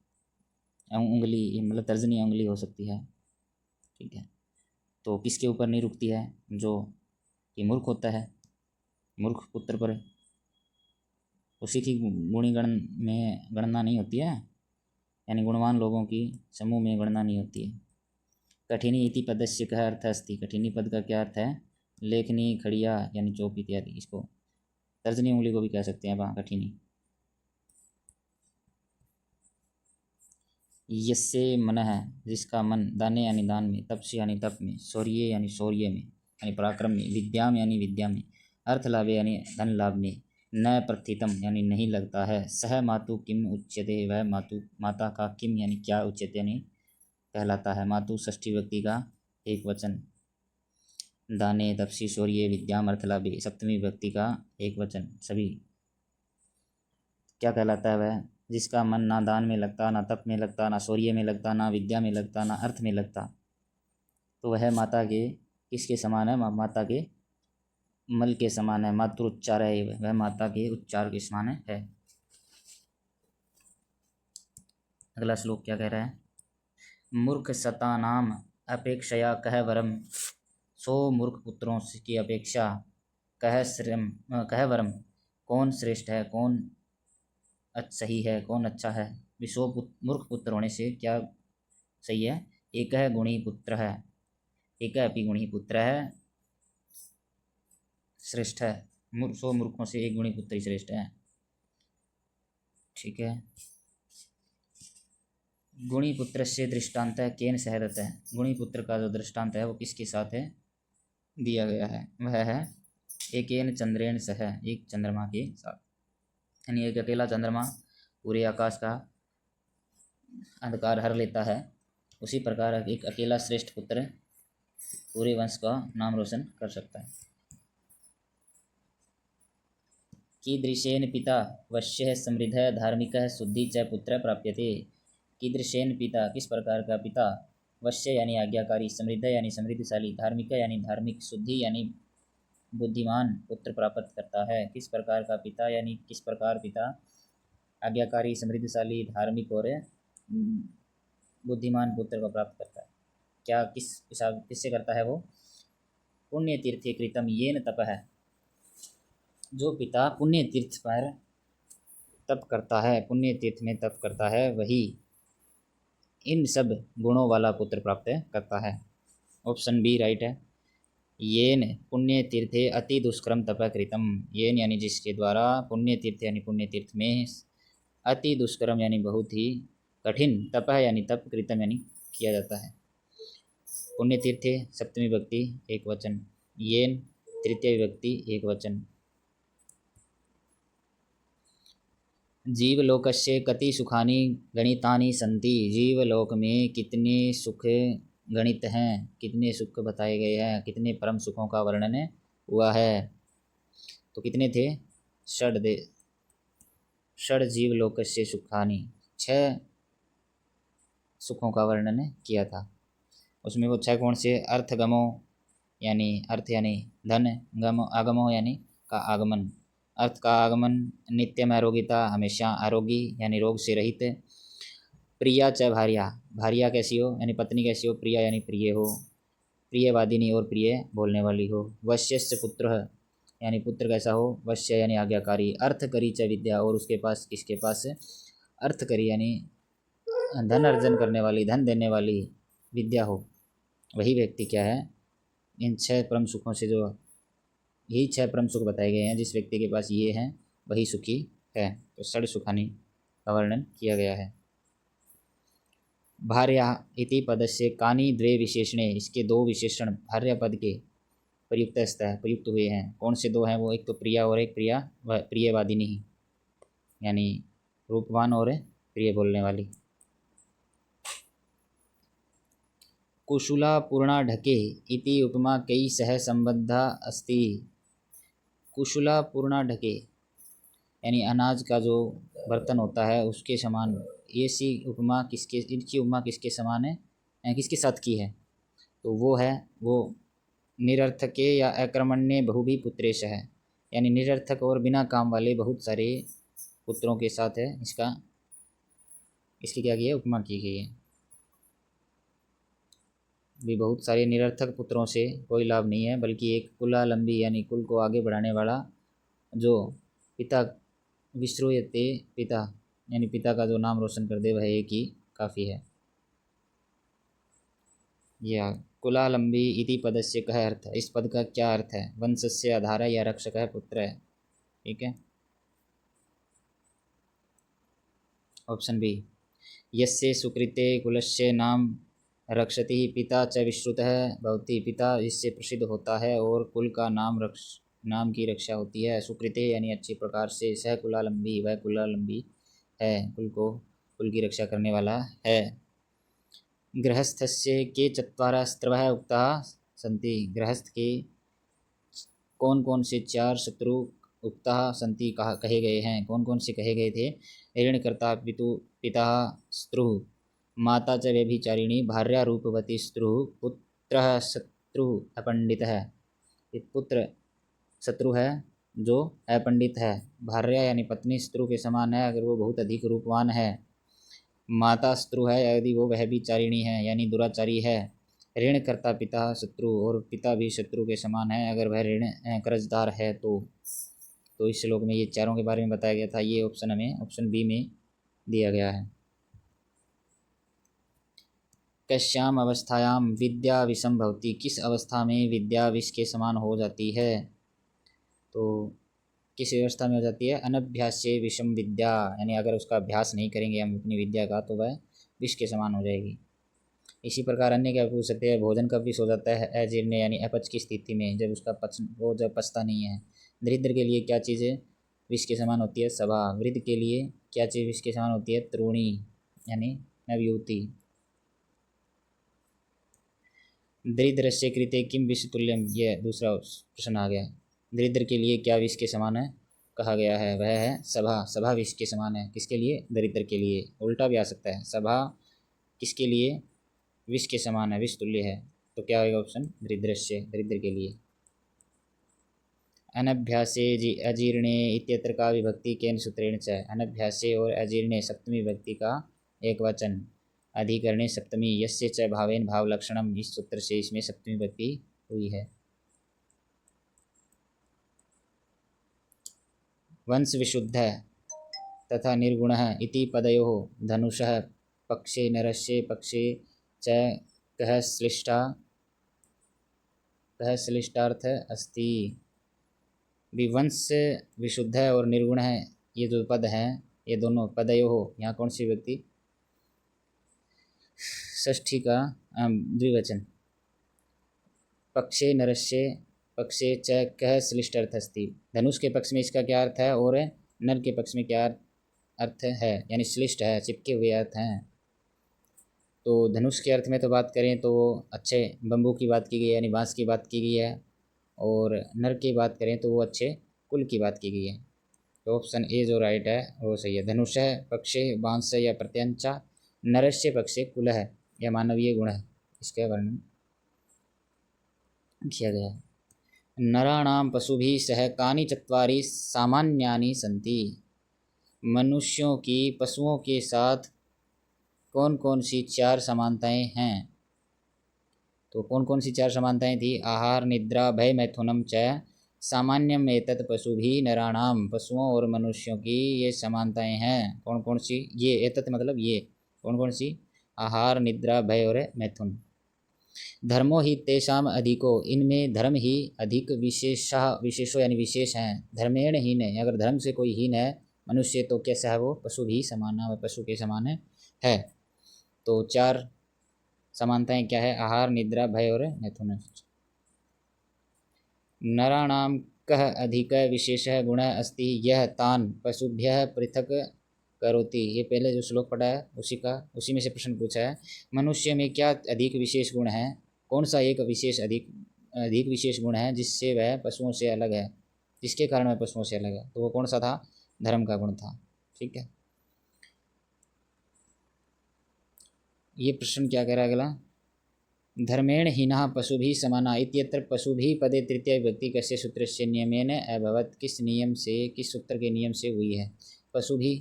उंगली, मतलब तर्जनी उंगली हो सकती है। ठीक है, तो किसके ऊपर नहीं रुकती है? जो कि मूर्ख होता है, मूर्ख पुत्र पर उसी की गुणीगण में गणना नहीं होती है, यानी गुणवान लोगों की समूह में गणना नहीं होती है। कठिनी इति पदस्य कः अर्थ अस्ति। कठिनी पद का क्या अर्थ है? लेखनी, खड़िया यानी चौक इत्यादि। इसको तर्जनी उंगली को भी कह सकते हैं वहाँ कठिनी। यस्य मन है, जिसका मन, दाने यानी दान में, तपस्य यानी तप में, शौर्य यानी शौर्य में यानी पराक्रम में, विद्याम यानी विद्या में, अर्थ लाभ यानी धन लाभ में, न प्रथितम यानी नहीं लगता है, सह मातु किम उच्यते, वह माता का किम यानी क्या उच्यते यानी कहलाता है। मातु षष्ठी व्यक्ति का एक वचन, दाने, तपसी, शौर्य, विद्याम, अर्थ लाभे सप्तमी व्यक्ति का एक वचन, सभी क्या कहलाता है? वह जिसका मन ना दान में लगता, ना तप में लगता, ना शौर्य में लगता, ना विद्या में लगता, ना अर्थ में लगता, तो वह माता के किसके समान है? माता के मल के समान है। मातृ उच्चार है, वह माता के उच्चार के समान है। अगला श्लोक क्या कह रहा है? मूर्ख सतानाम अपेक्षया कह वरम। सो मूर्ख पुत्रों की अपेक्षा कह वरम, कौन श्रेष्ठ है, कौन सही है, कौन अच्छा है? विशो मूर्ख पुत्र होने से क्या सही है? एक है गुणी पुत्र है, एक अपि गुणी पुत्र है, श्रेष्ठ है। सो मूर्खों से एक गुणी पुत्र ही श्रेष्ठ है। ठीक है, गुणी पुत्र से दृष्टांत है केन सहरत है। गुणी पुत्र का जो दृष्टांत है वो किसके साथ है दिया गया है? वह है एकेन चंद्रेण सह, एक चंद्रमा के साथ, यानी एक अकेला चंद्रमा पूरे आकाश का अंधकार हर लेता है, उसी प्रकार एक अकेला श्रेष्ठ पुत्र पूरे वंश का नाम रोशन कर सकता है। कीदृशेन पिता वश्य समृद्ध धार्मिक शुद्धि च पुत्र प्राप्यते। कीदृशेन पिता, किस प्रकार का पिता, वश्य यानी आज्ञाकारी, समृद्ध यानी समृद्धशाली, धार्मिक यानी धार्मिक, शुद्धि यानी बुद्धिमान पुत्र प्राप्त करता है। किस प्रकार का पिता यानी किस प्रकार पिता आज्ञाकारी, समृद्धशाली, धार्मिक और बुद्धिमान पुत्र को प्राप्त करता है। क्या किससे करता है वो? पुण्य तीर्थे कृतम येन तप है। जो पिता पुण्य तीर्थ पर तप करता है, पुण्य तीर्थ में तप करता है, वही इन सब गुणों वाला पुत्र प्राप्त करता है। ऑप्शन बी राइट है। येन पुण्य तीर्थे अति दुष्कर्म तप कृतम। येन यानी जिसके द्वारा, पुण्य तीर्थ यानी पुण्य तीर्थ में, अति दुष्कर्म यानी बहुत ही कठिन, तप यानी तप, कृतम यानी किया जाता है। पुण्य तीर्थे सप्तमी व्यक्ति एक वचन, येन तृतीय व्यक्ति एक वचन। जीवलोकस्य कति सुखानि गणितानि सन्ति। जीवलोक में कितने सुख गणित हैं, कितने सुख बताए गए हैं, कितने परम सुखों का वर्णन हुआ है? तो कितने थे? षड जीवलोकस्य सुखानि, 6 सुखों का वर्णन किया था। उसमें वो 6 कौन से? अर्थगमो यानी अर्थ यानी धन, गमो आगमो यानी का आगमन, अर्थ का आगमन, नित्यम आरोग्यता हमेशा आरोगी यानी रोग से रहित, प्रिया च भार्या, भार्या कैसी हो यानी पत्नी कैसी हो, प्रिया यानी प्रिय हो, प्रियवादिनी और प्रिय बोलने वाली हो, वश्यस्य पुत्र यानी पुत्र कैसा हो, वश्य यानी आज्ञाकारी, अर्थ करी च विद्या, और उसके पास, किसके पास? अर्थ करी यानी धन अर्जन करने वाली, धन देने वाली विद्या हो, वही व्यक्ति क्या है? इन 6 परम सुखों से, जो यही 6 परम सुख बताए गए हैं, जिस व्यक्ति के पास ये हैं वही सुखी है। तो षड सुखानी का वर्णन किया गया है। भार्या इति पदस्य कानि द्वे विशेषणे, इसके दो विशेषण भार्या पद के प्रयुक्त हुए हैं। कौन से दो हैं वो? एक तो प्रिया और एक प्रियवादिनी, यानी रूपवान और प्रिय बोलने वाली। कुशला पूर्णा ढके इति उपमा कई सह संबद्धा अस्ति। कुशला पूर्णा ढके यानी अनाज का जो बर्तन होता है उसके समान, ये सी उपमा इनकी उपमा किसके समान है, किसके साथ की है? तो वो है वो निरर्थके या अकर्मण्य बहुभी पुत्रेश है, यानी निरर्थक और बिना काम वाले बहुत सारे पुत्रों के साथ है इसकी क्या की है? उपमा की गई है। भी बहुत सारे निरर्थक पुत्रों से कोई लाभ नहीं है, बल्कि एक कुलालंबी यानी कुल को आगे बढ़ाने वाला जो पिता विश्रूयते पिता यानी पिता का जो नाम रोशन कर दे वह एक ही काफ़ी है। यह कुलालंबी इति पदस्य कह अर्थ, इस पद का क्या अर्थ है? वंशस्य आधार या रक्षक है, पुत्र है। ठीक है। ऑप्शन बी, यस्य सुकृते कुलस्य नाम रक्षति पिता च विश्रुतः भवति, पिता इससे प्रसिद्ध होता है और कुल का नाम की रक्षा होती है। सुकृते यानी अच्छी प्रकार से, सह कुलालंबी वह कुलालंबी है, कुल की रक्षा करने वाला है। गृहस्थस्य के चत्वारः शत्रवः उक्ताः सन्ति, गृहस्थ के कौन कौन से 4 शत्रु उक्ताः सन्ति कहे गए हैं? कौन कौन से कहे गए थे? ऋणकर्ता पिता शत्रुः, माता च व्यभिचारिणी, भार्या रूपवती शत्रुः, पुत्रः शत्रुः अपंडितः, पुत्र शत्रु है जो अपंडित है। भार्या यानी पत्नी शत्रु के समान है अगर वो बहुत अधिक रूपवान है। माता शत्रु है यदि वो वह भी चारिणी है यानी दुराचारी है। ऋण करता पिता शत्रु, और पिता भी शत्रु के समान है अगर वह ऋण कर्जदार है। तो इस श्लोक में ये चारों के बारे में बताया गया था। ये ऑप्शन हमें ऑप्शन बी में दिया गया है। कस्याम अवस्थायाम विद्या विषम भवति, किस अवस्था में विद्या विष के समान हो जाती है? तो किस अवस्था में हो जाती है? अनभ्यास्य विषम विद्या, यानी अगर उसका अभ्यास नहीं करेंगे हम अपनी विद्या का तो वह विष के समान हो जाएगी। इसी प्रकार अन्य क्या पूछ सकते हैं? भोजन कब विष हो जाता है? अजीर्ण यानी अपच की स्थिति में, जब उसका जब पचता नहीं है। दरिद्र के लिए क्या चीज़ विष के समान होती है? सभा। वृद्ध के लिए क्या चीज़ विष के समान होती है? तृणी यानी नवयुवती। दरिद्रस्य कृते किम विष तुल्यम, यह दूसरा प्रश्न आ गया। दरिद्र के लिए क्या विष के समान है कहा गया है? वह है सभा। सभा विष के समान है किसके लिए? दरिद्र के लिए। उल्टा भी आ सकता है, सभा किसके लिए? विष के समान है, विष तुल्य है। तो क्या होगा ऑप्शन? दरिद्रस्य, दरिद्र के लिए। अनभ्यासे अजीर्णे इत्यत्र का विभक्ति केन सूत्रेण च, अनभ्यासे और अजीर्णे सप्तमी विभक्ति का एक वचन, अधिकरणे सप्तमी, यस्य च भावेन भाव लक्षणम, इस सूत्र से इसमें सप्तमी विभक्ति हुई है। वंश विशुद्ध तथा निर्गुण इति पदयोः धनुषः पक्षे नरस्य पक्षे च कः श्लिष्टार्थ अस्ति। विवंश विशुद्ध है और निर्गुण है, ये जो पद हैं ये दोनों पदयोः, यहाँ कौन सी व्यक्ति? षष्ठी का द्विवचन। पक्षे नरस्य पक्षे च कः श्लिष्टार्थ अस्ति, धनुष के पक्ष में इसका क्या अर्थ है और नर के पक्ष में क्या अर्थ है? यानी श्लिष्ट है, चिपके हुए अर्थ हैं। तो धनुष के अर्थ में तो बात करें तो अच्छे बम्बू की बात की गई है, यानी बाँस की बात की गई है, और नर की बात करें तो वो अच्छे कुल की बात की गई है। तो ऑप्शन ए जो राइट है वो सही है। धनुष है पक्षे बांस या प्रत्यंचा, नरस्य पक्षे कुल है, यह मानवीय गुण है, इसका वर्णन किया गया है। नराणाम पशुभिः सह कानि चत्वारि सामान्यानि सन्ति, मनुष्यों की पशुओं के साथ कौन कौन सी 4 समानताएं हैं? तो कौन कौन सी 4 समानताएं थी? आहार निद्रा भय मैथुनम च सामान्यम एतत् पशुभिः नराणाम, पशुओं और मनुष्यों की ये समानताएं हैं। कौन कौन सी? ये एतत् मतलब ये, कौन कौन सी? आहार निद्रा भय और मैथुन। धर्मो ही तेषाम अधिको, इनमें धर्म ही अधिक विशेषो यानी विशेष हैं। धर्मेण हीन है, अगर धर्म से कोई हीन है मनुष्य तो कैसा है वो? पशु भी समान है, पशु के समान है। तो 4 समानताएं क्या है? आहार, निद्रा, भय और मैथुन। नराणां कः अधिकः विशेषः गुणः अस्ति यः तान् पशुभ्यः पृथक करोति। ये पहले जो श्लोक पढ़ा है उसी में से प्रश्न पूछा है। मनुष्य में क्या अधिक विशेष गुण है? कौन सा एक विशेष अधिक विशेष गुण है जिससे वह पशुओं से अलग है, जिसके कारण वह पशुओं से अलग है? तो वो कौन सा था? धर्म का गुण था। ठीक है, ये प्रश्न क्या कह रहा है अगला? धर्मेण हीनः पशुभिः समाना इत्यत्र पशुभिः पदे तृतीया विभक्ति कस्य सूत्रस्य नियमेन अभवत्। किस नियम से, किस सूत्र के नियम से हुई है? पशुभिः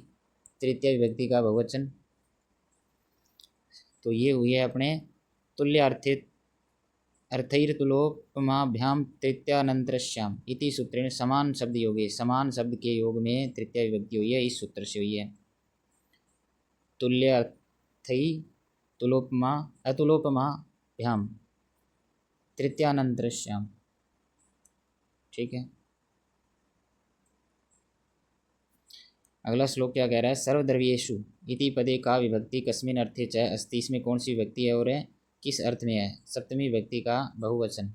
तृतीया विभक्ति का बहुवचन, तो ये हुई है अपने तुल्यार्थित अर्थैर्तुलोपमाभ्याम तृतीयानंतरस्याम इति सूत्रेण समान शब्द योगे। समान शब्द के योग में तृतीया विभक्ति हुई है, इस सूत्र से हुई है। तुल्यार्थै तुलोपमा अतुलोपमाभ्याम तृतीयानंतरस्याम। ठीक है, अगला श्लोक क्या कह रहा है? सर्वद्रव्येषु इति पदे का विभक्ति कस्मिन् अर्थे च अस्ति। इसमें कौन सी विभक्ति है और किस अर्थ में है? सप्तमी विभक्ति का बहुवचन।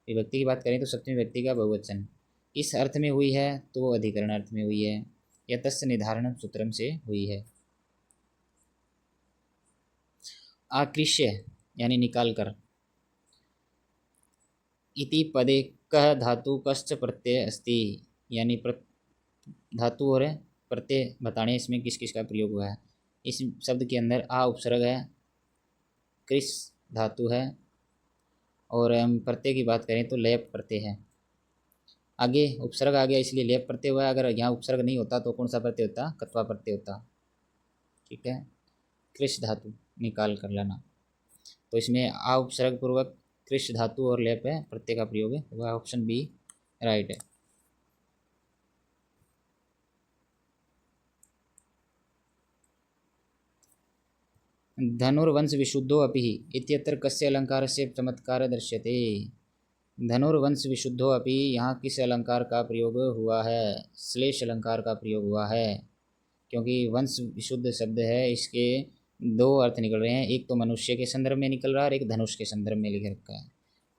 विभक्ति की बात करें तो सप्तमी विभक्ति का बहुवचन। किस अर्थ में हुई है? तो वो अधिकरण अर्थ में हुई है, या तस्य निर्धारण सूत्रम से हुई है। आकृष्य यानी निकाल कर। इति पदे कः धातु कश्च प्रत्यय अस्ति, यानी धातु और प्रत्यय बताने इसमें किस किस का प्रयोग हुआ है। इस शब्द के अंदर आ उपसर्ग है, कृष धातु है, और हम प्रत्यय की बात करें तो लेप प्रत्यय है। आगे उपसर्ग आ गया इसलिए लेप प्रत्यय हुआ है। अगर यहाँ उपसर्ग नहीं होता तो कौन सा प्रत्यय होता? कत्वा प्रत्यय होता। ठीक है, कृष धातु निकाल कर लेना। तो इसमें आ उपसर्ग पूर्वक कृष धातु और लेप है प्रत्यय का प्रयोग है, वह ऑप्शन बी राइट है। धनुर्वंश विशुद्धो अपि इत्यत्र कस्य अलंकारस्य चमत्कार दृश्यते। धनुर्वंश विशुद्धो अपि, यहाँ किस अलंकार का प्रयोग हुआ है? श्लेष अलंकार का प्रयोग हुआ है, क्योंकि वंश विशुद्ध शब्द है, इसके दो अर्थ निकल रहे हैं। एक तो मनुष्य के संदर्भ में निकल रहा है और एक धनुष के संदर्भ में लिख रखा है।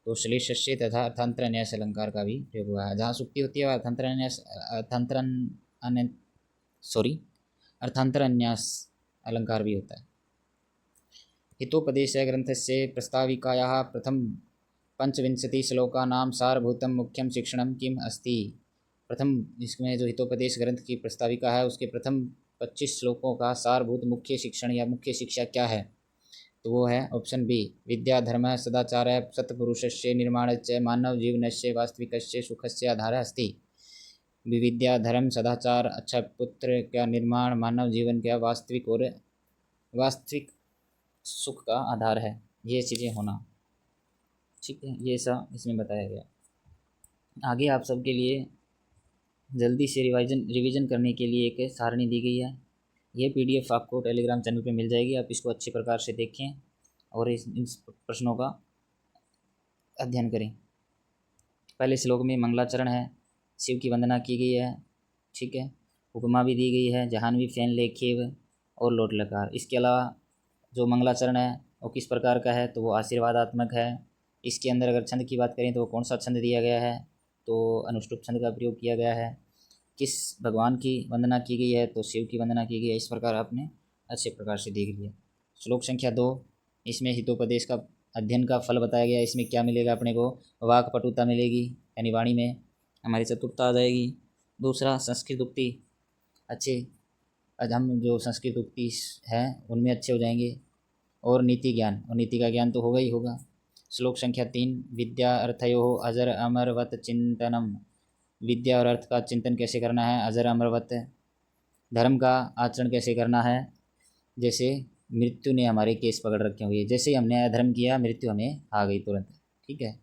तो श्लेषस्य तथा अर्थांतर न्यास अलंकार का भी प्रयोग हुआ है। जहाँ सुक्ति होती है अर्थांतर अन्यास अलंकार भी होता है। हितोपदेश ग्रंथस्य प्रस्ताविकायाः प्रथम 25 श्लोकानां सारभूतं मुख्यं शिक्षणं किम् अस्ति। प्रथम इसमें जो हितोपदेश ग्रंथ की प्रस्ताविका है उसके प्रथम 25 श्लोकों का सारभूत मुख्य शिक्षण या मुख्य शिक्षा क्या है? तो वो है ऑप्शन बी, विद्या धर्म सदाचार सत्पुरुषस्य निर्माणस्य मानव जीवनस्य वास्तविकस्य सुखस्य आधारः अस्ति। विद्या धर्म सदाचार अच्छा पुत्र का निर्माण मानव जीवन का वास्तविक सुख का आधार है, ये चीज़ें होना। ठीक है, ये सब इसमें बताया गया। आगे आप सबके लिए जल्दी से रिवीजन करने के लिए एक सारणी दी गई है। ये पीडीएफ आपको टेलीग्राम चैनल पे मिल जाएगी, आप इसको अच्छे प्रकार से देखें और इन प्रश्नों का अध्ययन करें। पहले श्लोक में मंगलाचरण है, शिव की वंदना की गई है। ठीक है, उपमा भी दी गई है, जहानवी फैन लेखेव और लोट लकार। इसके अलावा जो मंगलाचरण है वो किस प्रकार का है? तो वो आशीर्वादात्मक है। इसके अंदर अगर छंद की बात करें तो कौन सा छंद दिया गया है? तो अनुष्टुप छंद का प्रयोग किया गया है। किस भगवान की वंदना की गई है? तो शिव की वंदना की गई है। इस प्रकार आपने अच्छे प्रकार से देख लिया। श्लोक संख्या 2, इसमें हितोपदेश का अध्ययन का फल बताया गया। इसमें क्या मिलेगा अपने को? वाक्पटुता मिलेगी, यानी वाणी में हमारी चतुरता आ जाएगी। दूसरा, संस्कृत उक्ति अच्छे, आज हम जो संस्कृत उक्ति है उनमें अच्छे हो जाएंगे। और नीति ज्ञान, और नीति का ज्ञान तो होगा ही होगा। श्लोक संख्या 3, विद्या अर्थयो अजर अमरवत चिंतनम। विद्या और अर्थ का चिंतन कैसे करना है? अजर अमरवत। धर्म का आचरण कैसे करना है? जैसे मृत्यु ने हमारे केस पकड़ रखे हुए, जैसे ही हमने अधर्म किया मृत्यु हमें आ गई तुरंत। ठीक है,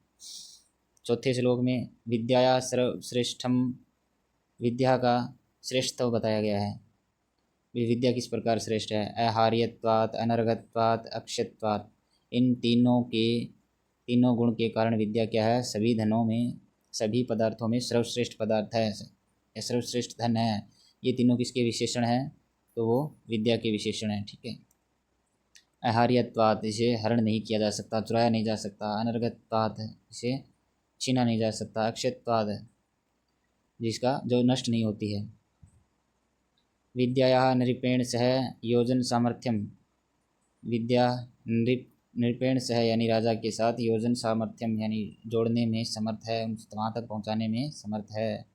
चौथे श्लोक में विद्याया श्रेष्ठम, विद्या का श्रेष्ठत्व बताया गया है। विद्या किस प्रकार श्रेष्ठ है? अहार्यत्वात्, अनर्घत्वात्, अक्षयत्वात्। इन तीनों गुण के कारण विद्या क्या है? सभी धनों में, सभी पदार्थों में सर्वश्रेष्ठ पदार्थ है या सर्वश्रेष्ठ धन है। ये तीनों किसके विशेषण हैं? तो वो विद्या के विशेषण हैं। ठीक है, अहार्यत्वात्, इसे हरण नहीं किया जा सकता, चुराया नहीं जा सकता। अनर्गत्वात्, इसे छीना नहीं जा सकता। अक्षयत्वात्, जिसका जो नष्ट नहीं होती है। विद्यायाः नृपेण सह योजन सामर्थ्यम, विद्या नृपेण सह यानी राजा के साथ, योजन सामर्थ्यम यानी जोड़ने में समर्थ है, उन वहाँ तक पहुँचाने में समर्थ है।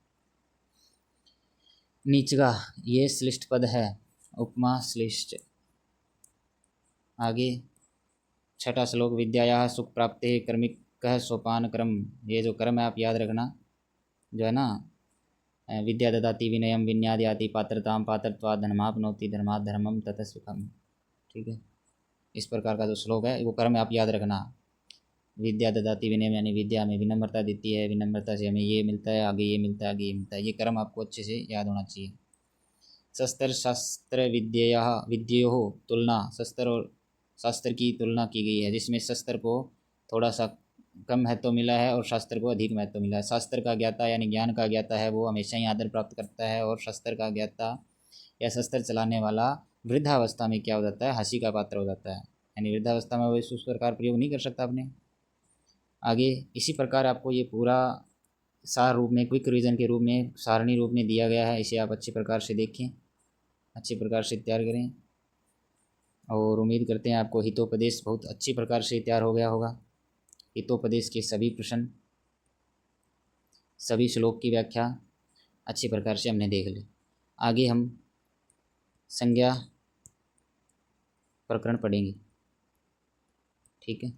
नीचगा, ये श्लिष्ट पद है, उपमा श्लिष्ट। आगे छठा श्लोक, विद्यायाः सुख प्राप्ते कर्मिकः सोपान क्रम। ये जो क्रम है आप याद रखना, जो है ना, विद्या ददाति विनयम विन्यादयाति पात्रतां पात्रत्वात् धर्माप्नोति धर्मात् धर्मम ततः सुखम। ठीक है, इस प्रकार का जो श्लोक है वो क्रम आप याद रखना। विद्या ददाति विनयम यानी विद्या में विनम्रता देती है, विनम्रता से हमें ये मिलता है, आगे ये मिलता है, आगे ये मिलता है। ये क्रम आपको अच्छे से याद होना चाहिए। शस्त्र शास्त्र विद्योः तुलना, शस्त्र और शास्त्र की तुलना की गई है, जिसमें शस्त्र को थोड़ा सा कम महत्व मिला है और शास्त्र को अधिक महत्व मिला है। शास्त्र का ज्ञाता यानी ज्ञान का ज्ञाता है वो हमेशा ही आदर प्राप्त करता है, और शस्त्र का ज्ञाता या शस्त्र चलाने वाला वृद्धावस्था में क्या हो जाता है, हंसी का पात्र हो जाता है। यानी वृद्धावस्था में वो उस प्रकार प्रयोग नहीं कर सकता अपने। आगे इसी प्रकार आपको ये पूरा सार रूप में, क्विक रिवीजन के रूप में, सारणी रूप में दिया गया है। इसे आप अच्छे प्रकार से देखें, अच्छे प्रकार से तैयार करें, और उम्मीद करते हैं आपको हितोपदेश बहुत अच्छी प्रकार से तैयार हो गया होगा। हितोपदेश के सभी प्रश्न, सभी श्लोक की व्याख्या अच्छी प्रकार से हमने देख ली। आगे हम संज्ञा प्रकरण पढ़ेंगे। ठीक है,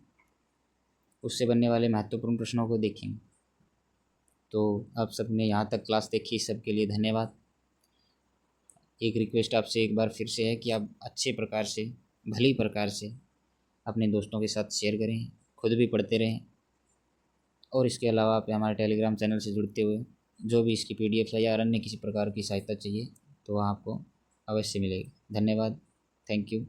उससे बनने वाले महत्वपूर्ण प्रश्नों को देखेंगे। तो आप सबने यहाँ तक क्लास देखी, सबके लिए धन्यवाद। एक रिक्वेस्ट आपसे एक बार फिर से है कि आप अच्छे प्रकार से, भली प्रकार से अपने दोस्तों के साथ शेयर करें, खुद भी पढ़ते रहें, और इसके अलावा आप हमारे टेलीग्राम चैनल से जुड़ते हुए जो भी इसकी PDF है या अन्य किसी प्रकार की सहायता चाहिए तो आपको अवश्य मिलेगी। धन्यवाद, थैंक यू।